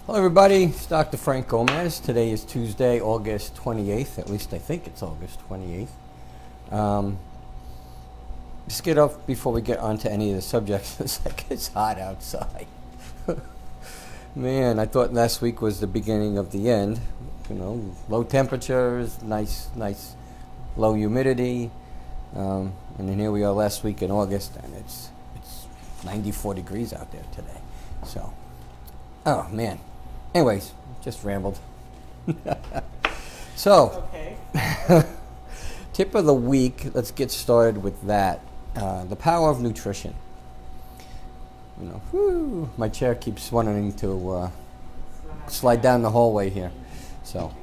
Hello everybody, it's Dr. Frank Gomez. Today is Tuesday, August 28th. At least I think it's August 28th. Just get off before we get on to any of the subjects. It's like it's hot outside. Man, I thought last week was the beginning of the end. You know, low temperatures, nice low humidity. And then here we are last week in August, and it's 94 degrees out there today. So, oh man. Anyways, just rambled. So, okay. Tip of the week, let's get started with that. The power of nutrition. You know, whew, my chair keeps wanting to slide down the hallway here. So,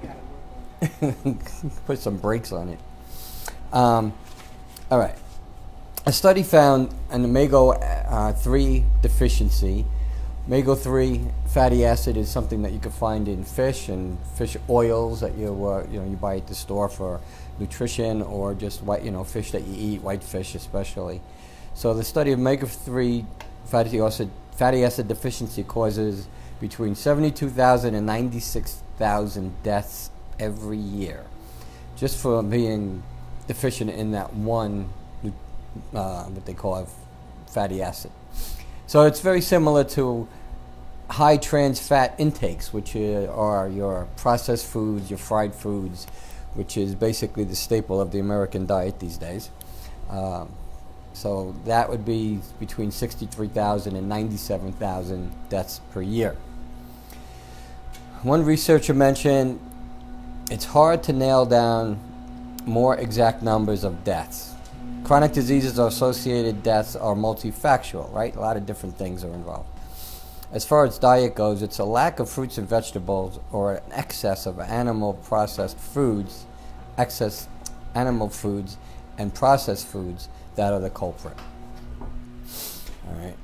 put some brakes on it. All right. A study found an omega-3 deficiency. Omega-3 fatty acid is something that you can find in fish and fish oils that you buy at the store for nutrition, or just fish that you eat, white fish especially. So the study of omega-3 fatty acid deficiency causes between 72,000 and 96,000 deaths every year, just for being deficient in that one what they call fatty acid. So it's very similar to high trans fat intakes, which are your processed foods, your fried foods, which is basically the staple of the American diet these days. So that would be between 63,000 and 97,000 deaths per year. One researcher mentioned it's hard to nail down more exact numbers of deaths. Chronic diseases or associated deaths are multifactorial, right? A lot of different things are involved. As far as diet goes, it's a lack of fruits and vegetables or an excess of animal foods and processed foods that are the culprit. All right.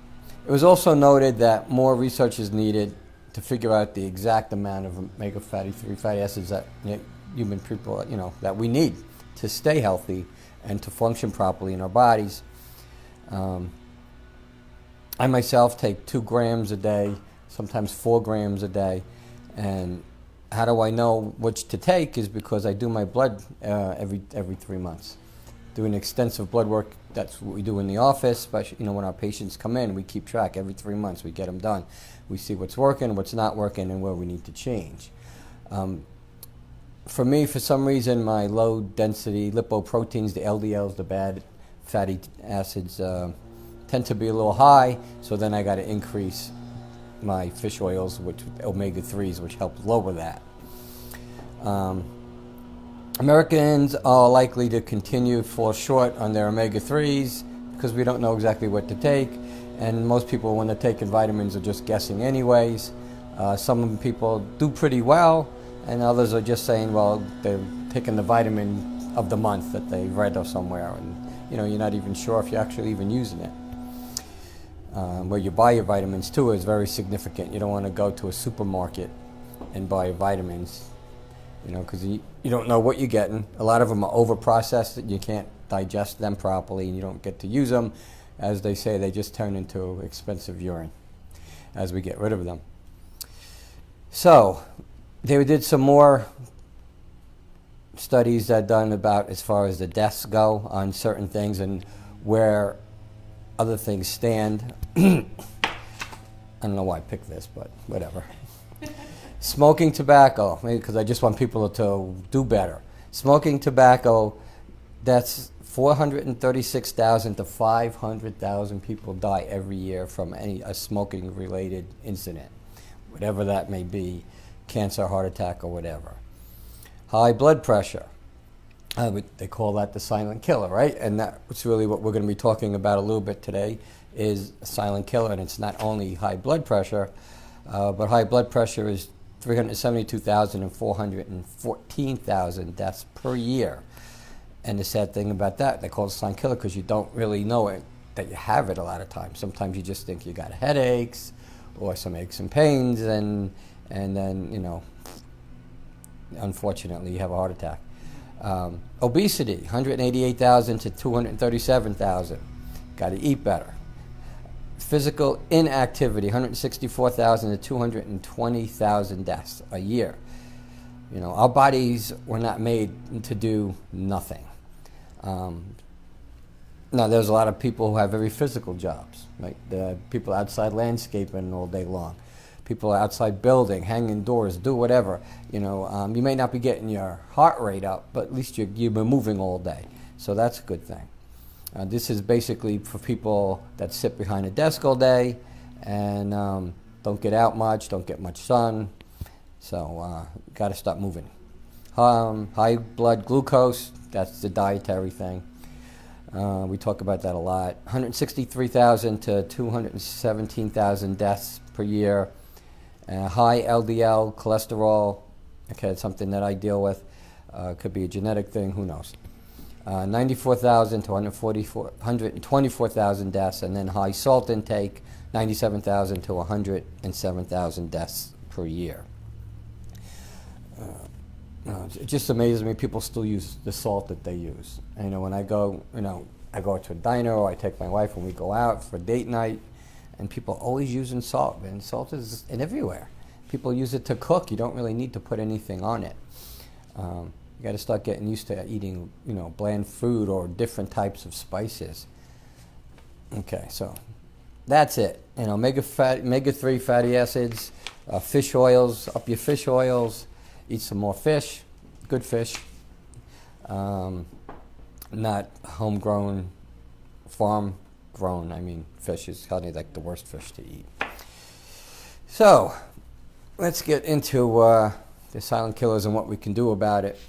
It was also noted that more research is needed to figure out the exact amount of omega-3 fatty acids that human people, that we need to stay healthy and to function properly in our bodies. I myself take 2 grams a day, sometimes 4 grams a day. And how do I know which to take is because I do my blood every 3 months. Doing extensive blood work, that's what we do in the office, especially when our patients come in, we keep track every 3 months, we get them done. We see what's working, what's not working, and where we need to change. For me, for some reason, my low density lipoproteins, the LDLs, the bad fatty acids, tend to be a little high, so then I got to increase my fish oils, which omega-3s, which help lower that. Americans are likely to continue to fall short on their omega-3s because we don't know exactly what to take, and most people, when they're taking vitamins, are just guessing anyways. Some people do pretty well, and others are just saying, well, they're taking the vitamin of the month that they read or somewhere, and you're not even sure if you're actually even using it. Where you buy your vitamins too is very significant. You don't want to go to a supermarket and buy your vitamins, because you don't know what you're getting. A lot of them are over-processed, and you can't digest them properly, and you don't get to use them. As they say, they just turn into expensive urine as we get rid of them. So they did some more studies that are done about as far as the deaths go on certain things and where other things stand. I don't know why I picked this, but whatever. Smoking tobacco, maybe because I just want people to do better. Smoking tobacco, that's 436,000 to 500,000 people die every year from a smoking-related incident, whatever that may be, cancer, heart attack, or whatever. High blood pressure. They call that the silent killer, right? And that's really what we're going to be talking about a little bit today, is a silent killer. And it's not only high blood pressure, but high blood pressure is 372,000 and 414,000 deaths per year. And the sad thing about that, they call it a silent killer because you don't really know it, that you have it a lot of times. Sometimes you just think you got headaches or some aches and pains, and then, unfortunately, you have a heart attack. Obesity, 188,000 to 237,000. Got to eat better. Physical inactivity, 164,000 to 220,000 deaths a year. You know, our bodies were not made to do nothing. Now, there's a lot of people who have very physical jobs, right? The people outside landscaping all day long. People outside building, hanging doors, do whatever. You know, you may not be getting your heart rate up, but at least you've been moving all day. So that's a good thing. This is basically for people that sit behind a desk all day and don't get out much, don't get much sun. So got to stop moving. High blood glucose, that's the dietary thing. We talk about that a lot. 163,000 to 217,000 deaths per year. High LDL cholesterol, okay, it's something that I deal with. Could be a genetic thing, who knows. 94,000 to 124,000 deaths, and then high salt intake, 97,000 to 107,000 deaths per year. It just amazes me people still use the salt that they use. And, you know, when I go, I go to a diner or I take my wife when we go out for date night, and people are always using salt, and salt is everywhere. People use it to cook. You don't really need to put anything on it. You got to start getting used to eating, bland food or different types of spices. Okay, so that's it. Omega-3 fatty acids, fish oils, up your fish oils, eat some more fish, good fish, not homegrown, farm-grown. I mean, fish is kind of like the worst fish to eat. So let's get into the silent killers and what we can do about it.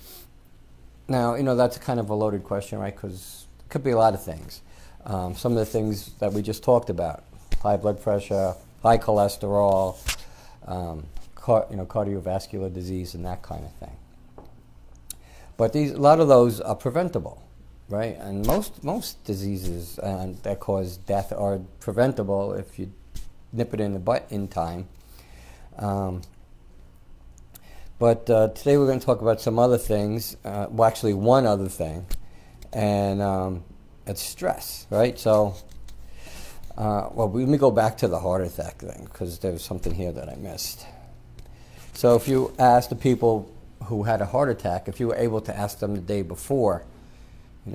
Now, that's kind of a loaded question, right? Because it could be a lot of things. Some of the things that we just talked about: high blood pressure, high cholesterol, cardiovascular disease, and that kind of thing. But a lot of those are preventable, right? And most diseases that cause death are preventable if you nip it in the butt in time. But today we're going to talk about some other things. Well, actually, one other thing, and it's stress, right? So, let me go back to the heart attack thing, because there was something here that I missed. So if you ask the people who had a heart attack, if you were able to ask them the day before,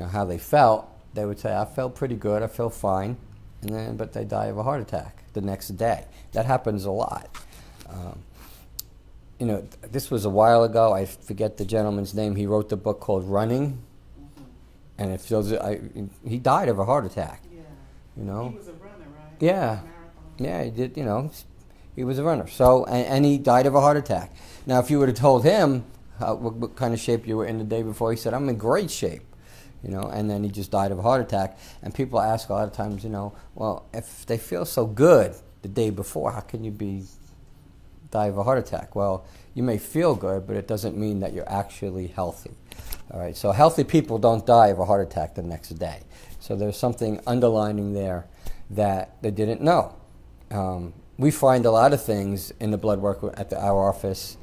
how they felt, they would say, I felt pretty good, I felt fine, but they die of a heart attack the next day. That happens a lot. This was a while ago. I forget the gentleman's name. He wrote the book called Running, and he died of a heart attack. Yeah. He was a runner, right? Yeah. Yeah, he did. He was a runner. So, and he died of a heart attack. Now, if you would have told him what kind of shape you were in the day before, he said, "I'm in great shape." And then he just died of a heart attack. And people ask a lot of times, well, if they feel so good the day before, how can you die of a heart attack? Well, you may feel good, but it doesn't mean that you're actually healthy. All right, so healthy people don't die of a heart attack the next day. So there's something underlining there that they didn't know. We find a lot of things in the blood work at our office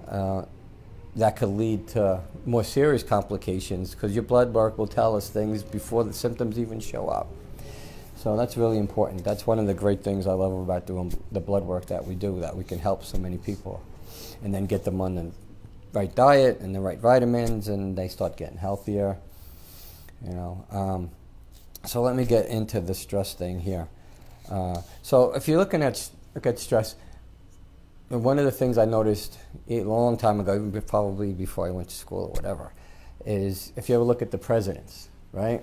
that could lead to more serious complications, because your blood work will tell us things before the symptoms even show up. So that's really important. That's one of the great things I love about doing the blood work that we do, that we can help so many people and then get them on the right diet and the right vitamins, and they start getting healthier. So let me get into the stress thing here. So if you're looking at stress, one of the things I noticed a long time ago, even probably before I went to school or whatever, is if you ever look at the presidents, right?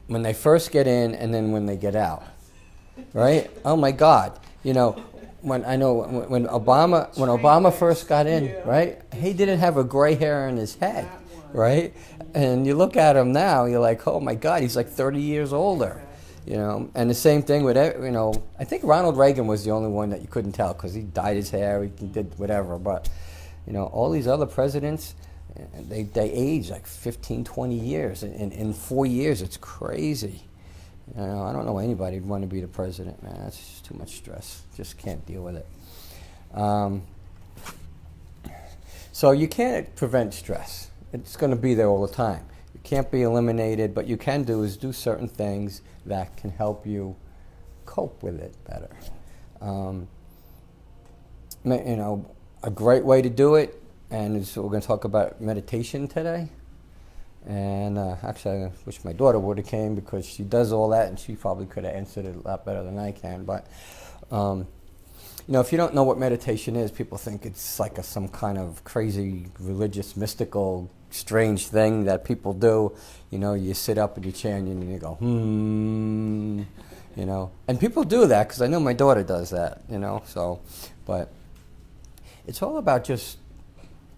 When they first get in and then when they get out, right? Oh my God! When Obama first got in, right? He didn't have a gray hair in his head, right? And you look at him now, you're like, oh my God, he's like 30 years older, And the same thing with, I think Ronald Reagan was the only one that you couldn't tell, because he dyed his hair, he did whatever. But, all these other presidents, they age like 15, 20 years. In 4 years, it's crazy. I don't know anybody who'd want to be the president, man. That's just too much stress. Just can't deal with it. So you can't prevent stress. It's going to be there all the time. It can't be eliminated, but you can do certain things that can help you cope with it better. You know, a great way to do it, and so we're going to talk about meditation today. And actually, I wish my daughter would have came because she does all that, and she probably could have answered it a lot better than I can. But you know, if you don't know what meditation is, people think it's like some kind of crazy religious, mystical, strange thing that people do. You know, you sit up in your chair and you go, you know. And people do that because I know my daughter does that, you know. So, but it's all about just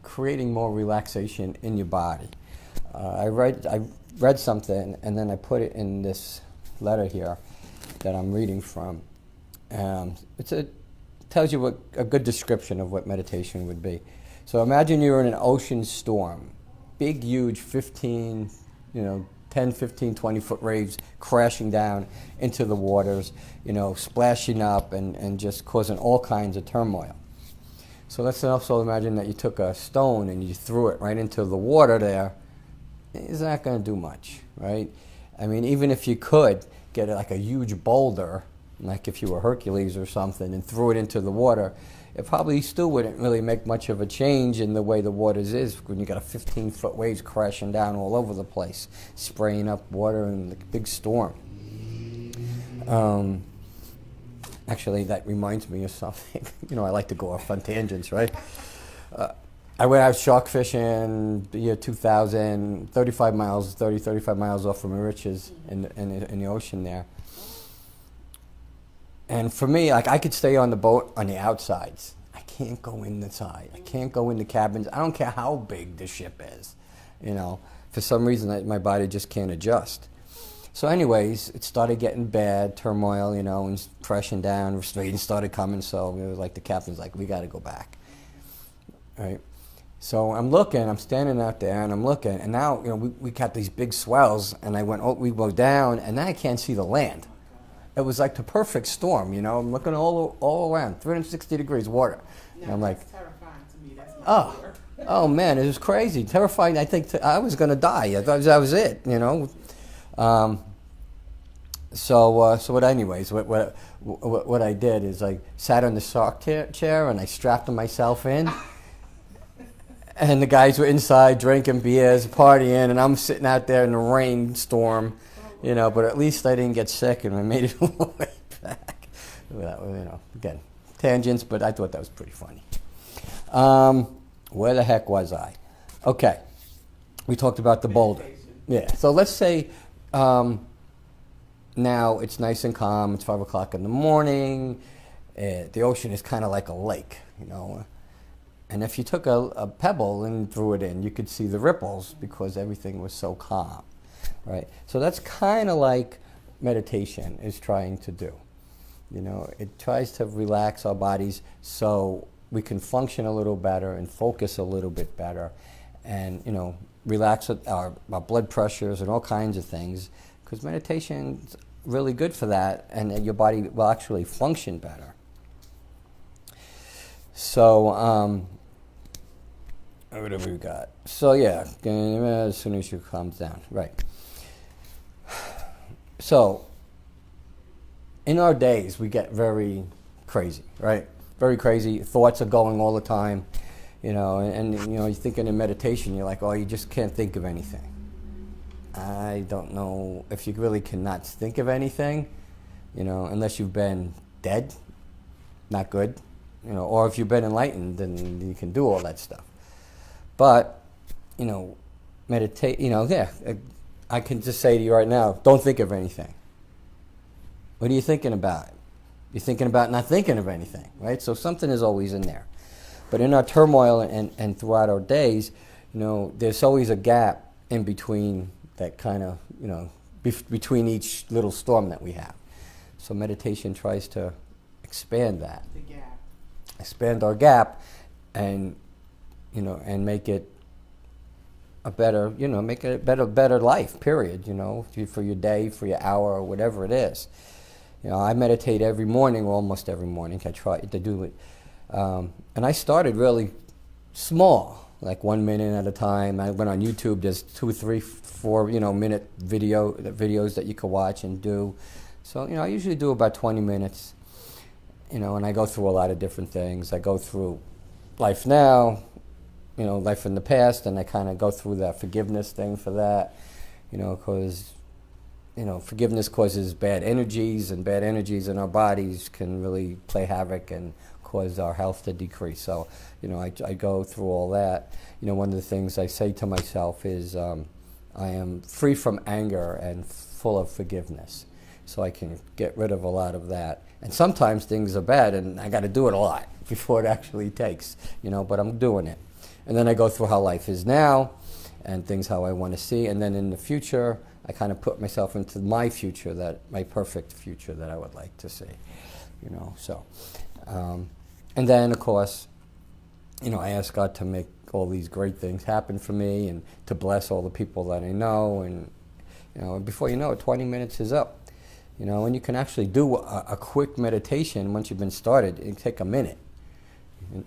creating more relaxation in your body. I read something, and then I put it in this letter here that I'm reading from. Tells you what a good description of what meditation would be. So imagine you're in an ocean storm, big, huge 10, 15, 20-foot waves crashing down into the waters, you know, splashing up and just causing all kinds of turmoil. So let's also imagine that you took a stone and you threw it right into the water there. It's not going to do much, right? I mean, even if you could get like a huge boulder, like if you were Hercules or something, and threw it into the water, it probably still wouldn't really make much of a change in the way the waters is when you got a 15-foot waves crashing down all over the place, spraying up water in the big storm. Actually, that reminds me of something. You know, I like to go off on tangents, right? I went out shark fishing the year 2000, 35 miles off from Mauritius in the ocean there. And for me, like, I could stay on the boat on the outsides. I can't go in the side. I can't go in the cabins. I don't care how big the ship is. You know, for some reason, my body just can't adjust. So anyways, it started getting bad, turmoil, you know, and crashing down, rain started coming, so it was like the captain's like, we got to go back. Right? So I'm standing out there, and I'm looking, and now, you know, we got these big swells, and we go down, and now I can't see the land. It was like the perfect storm, you know. I'm looking all around, 360 degrees water. Yeah, and I'm like, that's terrifying to me. That's not oh man, it was crazy, terrifying. I think I was going to die. I thought that was it, you know. So anyways, what I did is I sat on the shark chair and I strapped myself in. And the guys were inside drinking beers, partying, and I'm sitting out there in the rainstorm, you know, but at least I didn't get sick and I made it all the way back. That was, you know, again, tangents, but I thought that was pretty funny. Where the heck was I? Okay, we talked about the boulder. Yeah, so let's say now it's nice and calm, it's 5 o'clock in the morning, the ocean is kind of like a lake, you know. And if you took a pebble and threw it in, you could see the ripples because everything was so calm, right? So that's kind of like meditation is trying to do. You know, it tries to relax our bodies so we can function a little better and focus a little bit better and, you know, relax our blood pressures and all kinds of things because meditation's really good for that and your body will actually function better. So, what have we got? So, yeah, as soon as you calm down, right. So, in our days, we get very crazy, right? Very crazy. Thoughts are going all the time, you know, and you know, you're thinking in meditation, you're like, oh, you just can't think of anything. I don't know if you really cannot think of anything, you know, unless you've been dead, not good. You know, or if you've been enlightened, then you can do all that stuff. But, you know, meditate, you know, yeah, I can just say to you right now, don't think of anything. What are you thinking about? You're thinking about not thinking of anything, right? So something is always in there. But in our turmoil and throughout our days, you know, there's always a gap in between that kind of, you know, between each little storm that we have. So meditation tries to expand that. the gap. Expand our gap and, you know, and make it a better, you know, make it a better life, period, you know, for your day, for your hour, or whatever it is. You know, I meditate every morning, or almost every morning. I try to do it. And I started really small, like 1 minute at a time. I went on YouTube, there's 2, 3, 4, you know, minute videos that you can watch and do. So, I usually do about 20 minutes, and I go through a lot of different things. I go through life now, life in the past, and I kind of go through that forgiveness thing for that, because, forgiveness causes bad energies, and bad energies in our bodies can really play havoc and cause our health to decrease. So, I go through all that. One of the things I say to myself is I am free from anger and full of forgiveness. So I can get rid of a lot of that. And sometimes things are bad, and I got to do it a lot before it actually takes, but I'm doing it. And then I go through how life is now and things how I want to see. And then in the future, I kind of put myself into my future, my perfect future that I would like to see, so. And then, of course, I ask God to make all these great things happen for me and to bless all the people that I know. And, before you know it, 20 minutes is up. And you can actually do a quick meditation once you've been started. It can take a minute.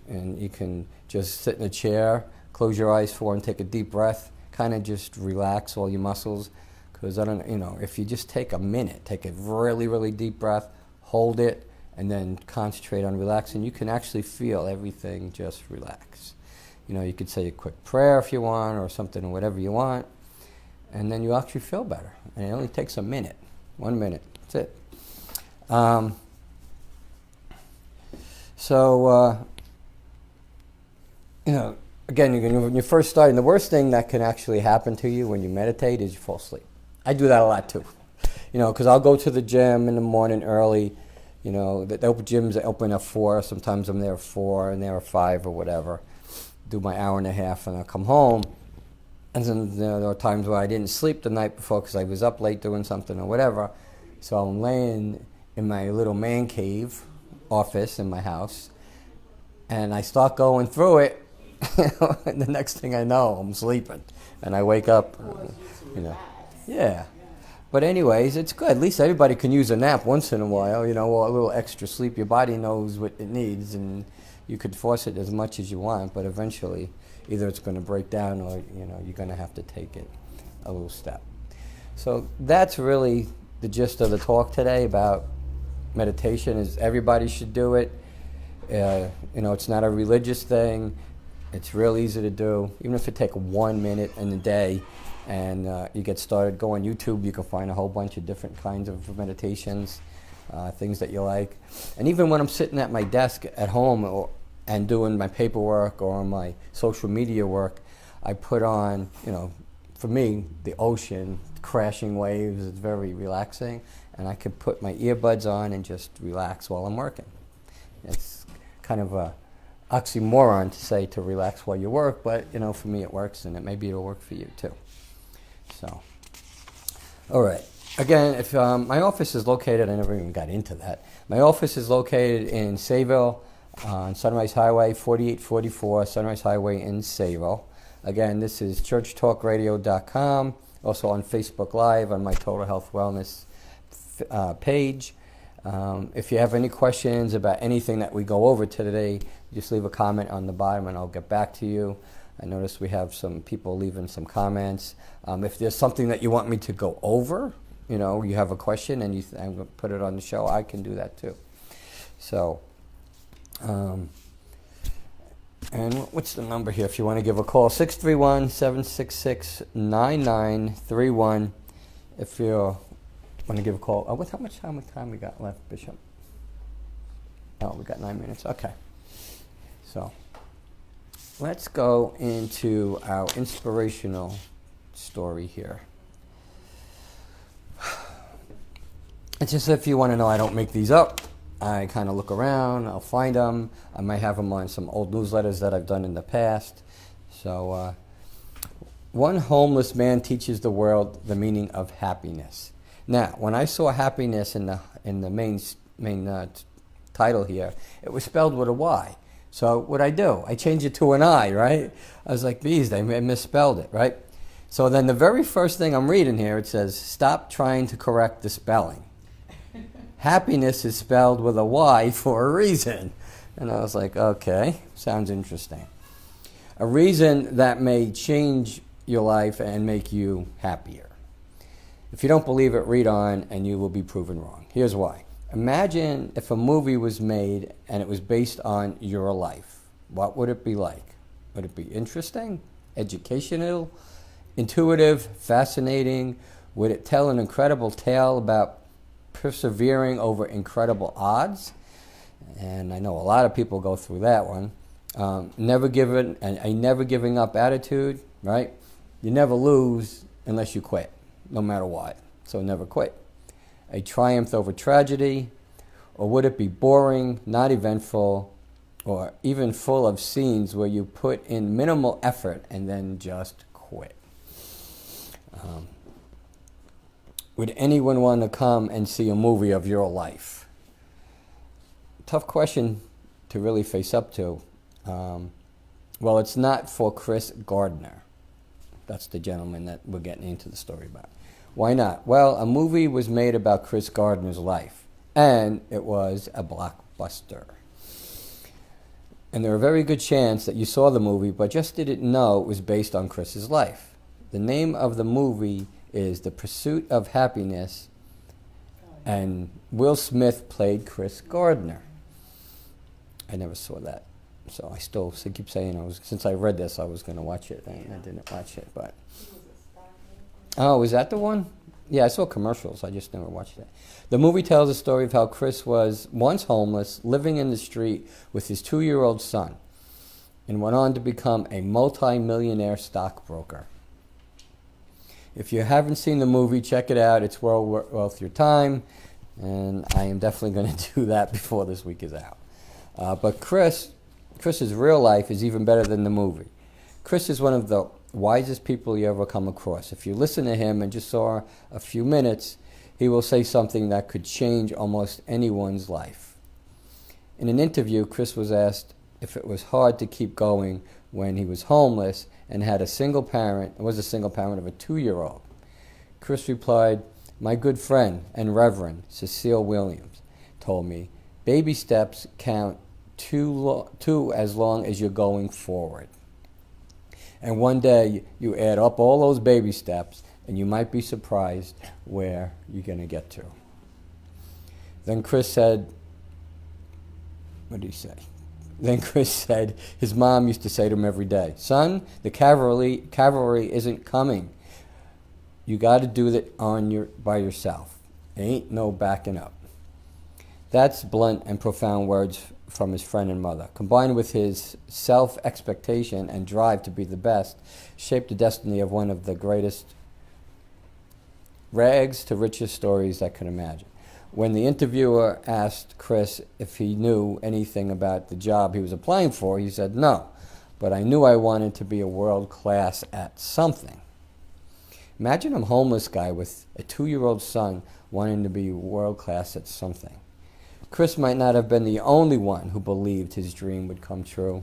And you can just sit in a chair, close your eyes and take a deep breath, kind of just relax all your muscles. Because if you just take a minute, take a really, really deep breath, hold it, and then concentrate on relaxing, you can actually feel everything just relax. You could say a quick prayer if you want, or something, or whatever you want, and then you actually feel better. And it only takes a minute, 1 minute. That's it. Again, when you're first starting, the worst thing that can actually happen to you when you meditate is you fall asleep. I do that a lot too. Because I'll go to the gym in the morning early. The gyms open at 4. Sometimes I'm there at 4 and there at 5 or whatever. Do my hour and a half, and I'll come home. And then there are times where I didn't sleep the night before because I was up late doing something or whatever. So I'm laying in my little man cave office in my house, and I start going through it, and the next thing I know, I'm sleeping. And I wake up, Yeah. But anyways, it's good. At least everybody can use a nap once in a while, or a little extra sleep. Your body knows what it needs, and you could force it as much as you want, but eventually either it's going to break down or, you're going to have to take it a little step. So that's really the gist of the talk today about meditation. Is everybody should do it. It's not a religious thing. It's real easy to do. Even if it takes 1 minute in a day and you get started, go on YouTube. You can find a whole bunch of different kinds of meditations, things that you like. And even when I'm sitting at my desk at home and doing my paperwork or my social media work, I put on, for me, the ocean, crashing waves is very relaxing, and I could put my earbuds on and just relax while I'm working. It's kind of a oxymoron to say to relax while you work, but for me it works, and maybe it'll work for you too. So, all right. Again, if my office is located, I never even got into that. My office is located in Sayville on Sunrise Highway, 4844 Sunrise Highway in Sayville. Again, this is churchtalkradio.com. Also on Facebook Live on my Total Health Wellness page. If you have any questions about anything that we go over today, just leave a comment on the bottom and I'll get back to you. I noticed we have some people leaving some comments. If there's something that you want me to go over, you have a question and I'm going to put it on the show, I can do that too. So, and what's the number here if you want to give a call? 631-766-9931 if you want to give a call. How much time we got left, Bishop? Oh, we got 9 minutes. Okay. So let's go into our inspirational story here. It's just if you want to know, I don't make these up. I kind of look around, I'll find them. I might have them on some old newsletters that I've done in the past. So, one homeless man teaches the world the meaning of happiness. Now, when I saw happiness in the main title here, it was spelled with a Y. So what I do? I changed it to an I, right? I was like, bees, they misspelled it, right? So then the very first thing I'm reading here, it says, stop trying to correct the spelling. Happiness is spelled with a Y for a reason. And I was like, okay, sounds interesting. A reason that may change your life and make you happier. If you don't believe it, read on, and you will be proven wrong. Here's why. Imagine if a movie was made and it was based on your life. What would it be like? Would it be interesting, educational, intuitive, fascinating? Would it tell an incredible tale about persevering over incredible odds? And I know a lot of people go through that one. A never giving up attitude, right? You never lose unless you quit, no matter what. So never quit. A triumph over tragedy? Or would it be boring, not eventful, or even full of scenes where you put in minimal effort and then just quit? Would anyone want to come and see a movie of your life? Tough question to really face up to. Well, it's not for Chris Gardner. That's the gentleman that we're getting into the story about. Why not? Well, a movie was made about Chris Gardner's life, and it was a blockbuster. And there are a very good chance that you saw the movie, but just didn't know it was based on Chris's life. The name of the movie is The Pursuit of Happiness, and Will Smith played Chris Gardner. I never saw that, so I still keep saying since I read this, I was going to watch it, and I didn't watch it. But oh, is that the one? Yeah, I saw commercials. I just never watched it. The movie tells the story of how Chris was once homeless, living in the street with his 2-year-old son, and went on to become a multi-millionaire stockbroker. If you haven't seen the movie, check it out. It's well worth your time, and I am definitely going to do that before this week is out. But Chris's real life is even better than the movie. Chris is one of the wisest people you ever come across. If you listen to him and just saw a few minutes, he will say something that could change almost anyone's life. In an interview, Chris was asked if it was hard to keep going when he was homeless and was a single parent of a 2-year-old. Chris replied, "My good friend and Reverend Cecile Williams told me, baby steps count two as long as you're going forward. And one day you add up all those baby steps and you might be surprised where you're going to get to." Then Chris said, what did he say? Then Chris said his mom used to say to him every day, "Son, the cavalry isn't coming. You got to do it by yourself. Ain't no backing up." That's blunt and profound words from his friend and mother, combined with his self-expectation and drive to be the best, shaped the destiny of one of the greatest rags to riches stories I could imagine. When the interviewer asked Chris if he knew anything about the job he was applying for, he said, "No, but I knew I wanted to be a world-class at something." Imagine a homeless guy with a 2-year-old son wanting to be world-class at something. Chris might not have been the only one who believed his dream would come true.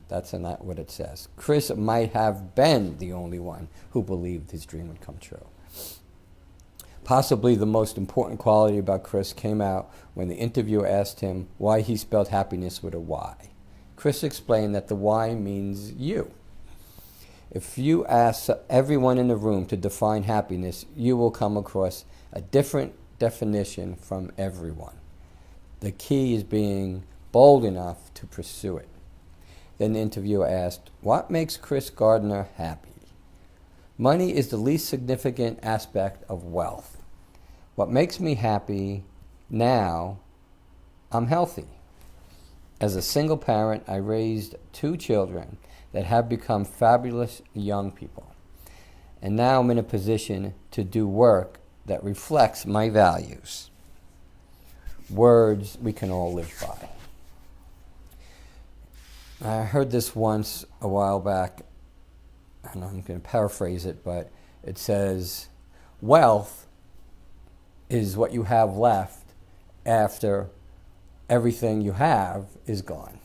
That's not what it says. Chris might have been the only one who believed his dream would come true. Possibly the most important quality about Chris came out when the interviewer asked him why he spelled happiness with a Y. Chris explained that the Y means you. If you ask everyone in the room to define happiness, you will come across a different definition from everyone. The key is being bold enough to pursue it. Then the interviewer asked, "What makes Chris Gardner happy?" Money is the least significant aspect of wealth. What makes me happy now, I'm healthy. As a single parent, I raised 2 children that have become fabulous young people. And now I'm in a position to do work that reflects my values. Words we can all live by. I heard this once a while back, and I'm going to paraphrase it, but it says, wealth is what you have left after everything you have is gone.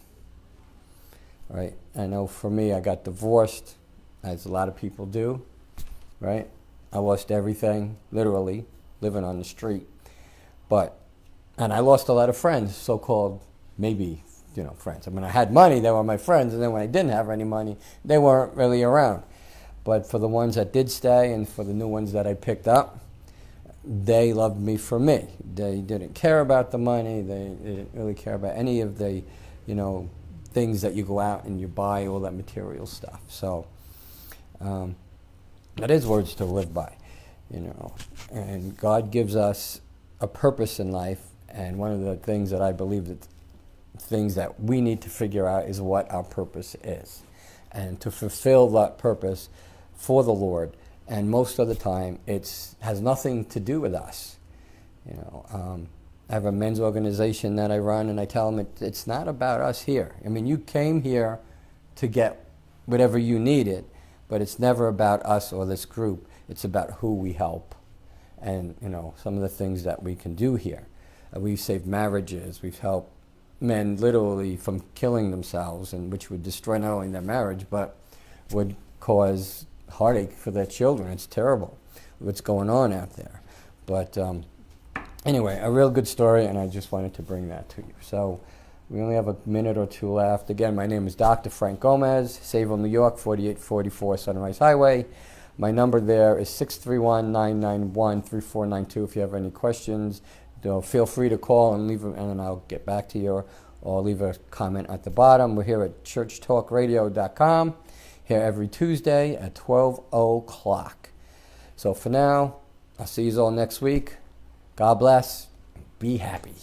Right? I know for me, I got divorced, as a lot of people do, right? I lost everything, literally, living on the street. And I lost a lot of friends, so-called, maybe, friends. I mean, I had money, they were my friends, and then when I didn't have any money, they weren't really around. But for the ones that did stay and for the new ones that I picked up, they loved me for me. They didn't care about the money. They didn't really care about any of the, things that you go out and you buy, all that material stuff. So that is words to live by, And God gives us a purpose in life, and one of the things that I believe that things that we need to figure out is what our purpose is, and to fulfill that purpose for the Lord. And most of the time, it has nothing to do with us. I have a men's organization that I run, and I tell them it's not about us here. I mean, you came here to get whatever you needed, but it's never about us or this group. It's about who we help, and some of the things that we can do here. We've saved marriages. We've helped men literally from killing themselves, and which would destroy not only their marriage, but would cause heartache for their children. It's terrible what's going on out there. But anyway, a real good story, and I just wanted to bring that to you. So we only have a minute or two left. Again, my name is Dr. Frank Gomez, Sayville, New York, 4844 Sunrise Highway. My number there is 631-991-3492. If you have any questions, feel free to call and leave them, and then I'll get back to you, or leave a comment at the bottom. We're here at churchtalkradio.com, here every Tuesday at 12 o'clock. So for now, I'll see you all next week. God bless. Be happy.